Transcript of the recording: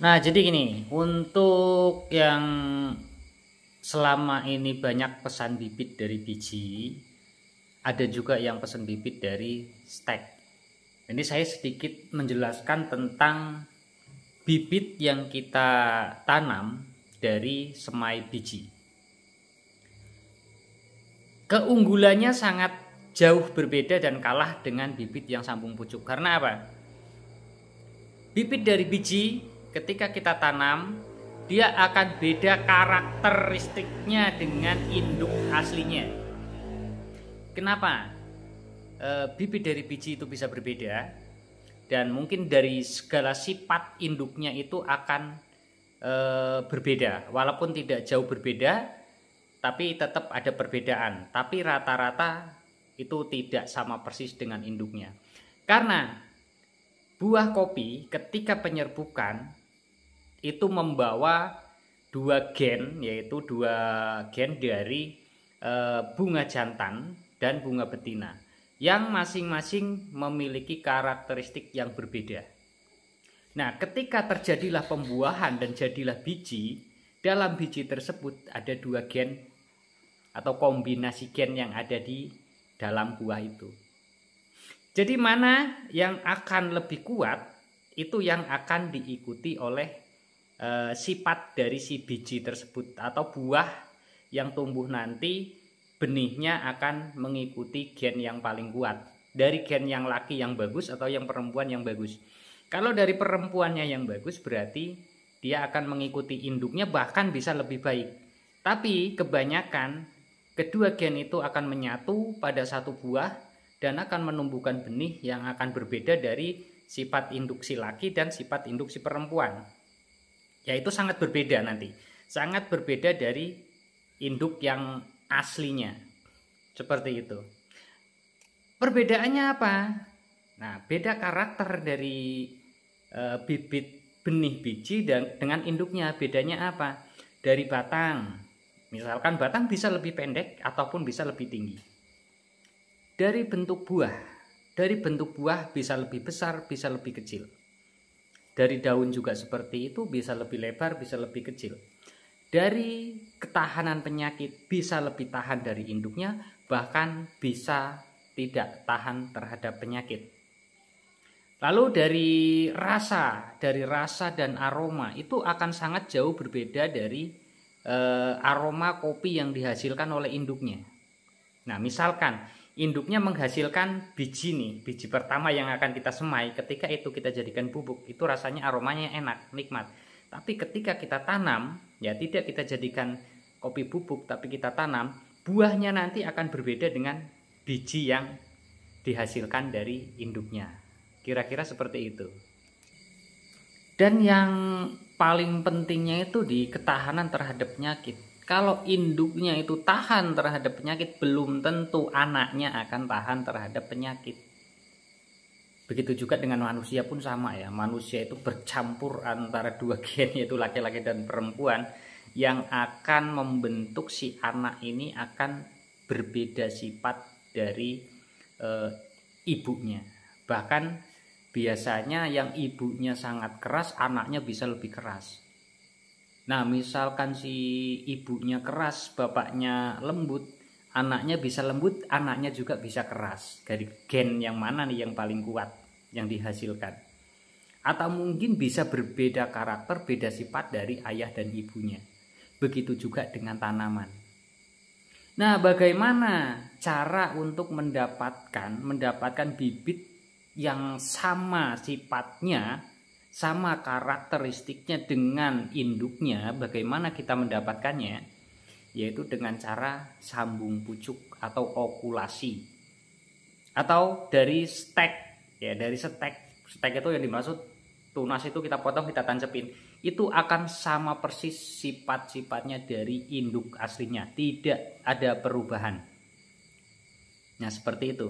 Nah, jadi gini, untuk yang selama ini banyak pesan bibit dari biji, ada juga yang pesan bibit dari stek. Ini saya sedikit menjelaskan tentang bibit yang kita tanam dari semai biji. Keunggulannya sangat jauh berbeda dan kalah dengan bibit yang sambung pucuk. Karena apa? Bibit dari biji ketika kita tanam, dia akan beda karakteristiknya dengan induk aslinya. Kenapa? Bibit dari biji itu bisa berbeda, dan mungkin dari segala sifat induknya itu akan berbeda. Walaupun tidak jauh berbeda, tapi tetap ada perbedaan. Tapi rata-rata itu tidak sama persis dengan induknya. Karena buah kopi ketika penyerbukan itu membawa dua gen, yaitu dua gen dari bunga jantan dan bunga betina, yang masing-masing memiliki karakteristik yang berbeda. Nah, ketika terjadilah pembuahan dan jadilah biji, dalam biji tersebut ada dua gen atau kombinasi gen yang ada di dalam buah itu. Jadi mana yang akan lebih kuat, itu yang akan diikuti oleh sifat dari si biji tersebut, atau buah yang tumbuh nanti benihnya akan mengikuti gen yang paling kuat. Dari gen yang laki yang bagus atau yang perempuan yang bagus. Kalau dari perempuannya yang bagus berarti dia akan mengikuti induknya, bahkan bisa lebih baik. Tapi kebanyakan kedua gen itu akan menyatu pada satu buah dan akan menumbuhkan benih yang akan berbeda dari sifat induk si laki dan sifat induk si perempuan. Yaitu sangat berbeda nanti. Sangat berbeda dari induk yang aslinya. Seperti itu. Perbedaannya apa? Nah, beda karakter dari bibit benih biji dan dengan induknya. Bedanya apa? Dari batang. Misalkan batang bisa lebih pendek ataupun bisa lebih tinggi. Dari bentuk buah bisa lebih besar, bisa lebih kecil. Dari daun juga seperti itu, bisa lebih lebar, bisa lebih kecil. Dari ketahanan penyakit bisa lebih tahan dari induknya, bahkan bisa tidak tahan terhadap penyakit. Lalu dari rasa dan aroma itu akan sangat jauh berbeda dari aroma kopi yang dihasilkan oleh induknya. Nah, misalkan induknya menghasilkan biji nih, biji pertama yang akan kita semai, ketika itu kita jadikan bubuk, itu rasanya aromanya enak, nikmat. Tapi ketika kita tanam, ya tidak kita jadikan kopi bubuk, tapi kita tanam, buahnya nanti akan berbeda dengan biji yang dihasilkan dari induknya. Kira-kira seperti itu. Dan yang paling pentingnya itu di ketahanan terhadap penyakit. Kalau induknya itu tahan terhadap penyakit, belum tentu anaknya akan tahan terhadap penyakit. Begitu juga dengan manusia pun sama ya. Manusia itu bercampur antara dua gen, yaitu laki-laki dan perempuan, yang akan membentuk si anak ini akan berbeda sifat dari ibunya. Bahkan biasanya yang ibunya sangat keras, anaknya bisa lebih keras. Nah, misalkan si ibunya keras, bapaknya lembut, anaknya bisa lembut, anaknya juga bisa keras. Dari gen yang mana nih yang paling kuat yang dihasilkan? Atau mungkin bisa berbeda karakter, beda sifat dari ayah dan ibunya. Begitu juga dengan tanaman. Nah, bagaimana cara untuk mendapatkan bibit yang sama sifatnya, sama karakteristiknya dengan induknya? Bagaimana kita mendapatkannya? Yaitu dengan cara sambung pucuk atau okulasi, atau dari stek. Ya, dari stek itu yang dimaksud, tunas itu kita potong, kita tancepin, itu akan sama persis sifat-sifatnya dari induk aslinya, tidak ada perubahan. Nah, seperti itu.